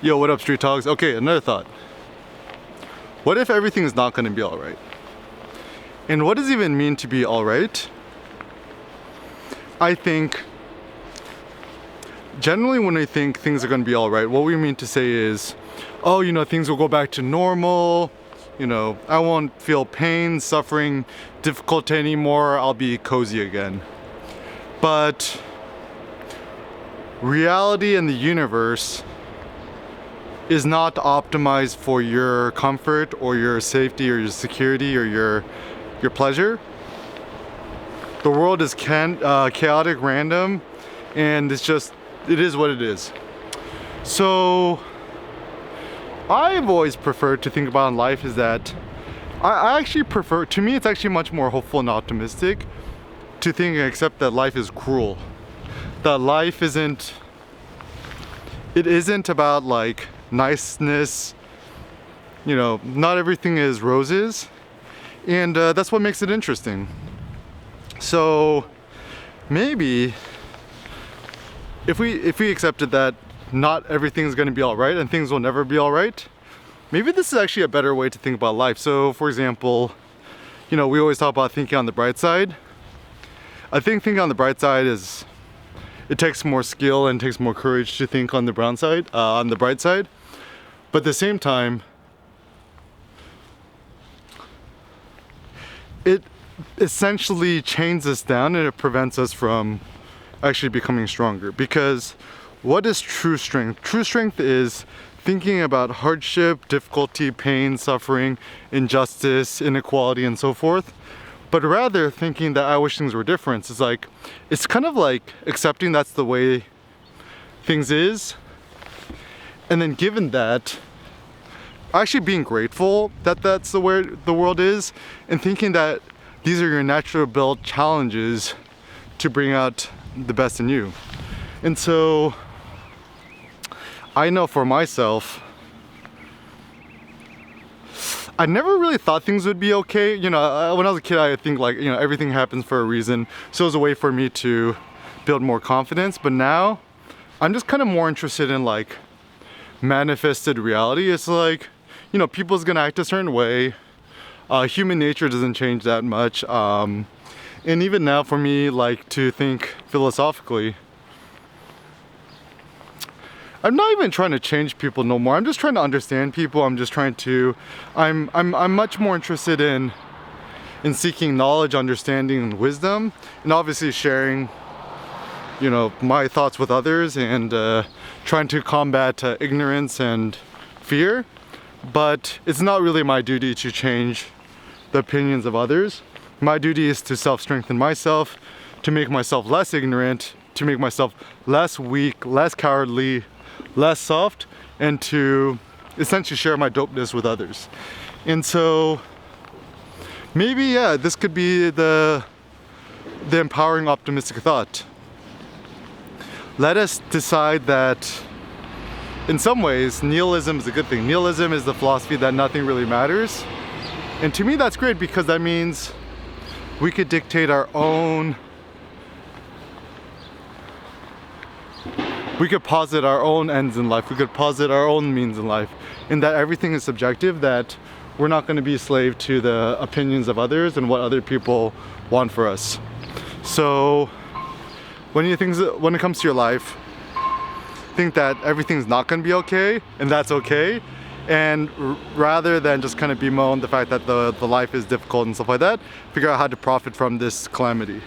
Yo, what up, Street Talks? Okay, another thought. What if everything's not gonna be alright? And what does it even mean to be alright? I think generally when we think things are gonna be alright, what we mean to say is, oh, you know, things will go back to normal, you know, I won't feel pain, suffering, difficulty anymore, I'll be cozy again. But reality in the universe is not optimized for your comfort or your safety or your security or your pleasure. The world is chaotic, random, and it is what it is. So I've always preferred to think about in life is that I actually prefer, to me it's actually much more hopeful and optimistic to think and accept that life is cruel. That life isn't about like niceness, you know, not everything is roses, and that's what makes it interesting. So maybe if we accepted that not everything's going to be all right and things will never be all right, maybe this is actually a better way to think about life. So for example, you know, we always talk about thinking on the bright side. I think thinking on the bright side is, it takes more skill and takes more courage to think on the bright side. But at the same time, it essentially chains us down and it prevents us from actually becoming stronger. Because what is true strength? True strength is thinking about hardship, difficulty, pain, suffering, injustice, inequality, and so forth. But rather thinking that I wish things were different. It's kind of like accepting that's the way things is. And then given that, actually being grateful that that's the way the world is, and thinking that these are your natural built challenges to bring out the best in you. And so I know for myself, I never really thought things would be okay. You know, when I was a kid, I think like, you know, everything happens for a reason. So it was a way for me to build more confidence. But now I'm just kind of more interested in like manifested reality. It's like, you know, people's gonna act a certain way. Human nature doesn't change that much. And even now for me, like to think philosophically, I'm not even trying to change people no more. I'm just trying to understand people. I'm much more interested in seeking knowledge, understanding, and wisdom, and obviously sharing, you know, my thoughts with others and trying to combat ignorance and fear. But it's not really my duty to change the opinions of others. My duty is to self-strengthen myself, to make myself less ignorant, to make myself less weak, less cowardly, less soft, and to essentially share my dopeness with others. And so maybe, yeah, this could be the empowering optimistic thought. Let us decide that in some ways nihilism is a good thing. Nihilism is the philosophy that nothing really matters. And to me that's great, because that means we could dictate our own, we could posit our own ends in life, we could posit our own means in life, and that everything is subjective, that we're not going to be a slave to the opinions of others and what other people want for us. So when it comes to your life, think that everything's not going to be okay, and that's okay, and rather than just kind of bemoan the fact that the life is difficult and stuff like that, figure out how to profit from this calamity.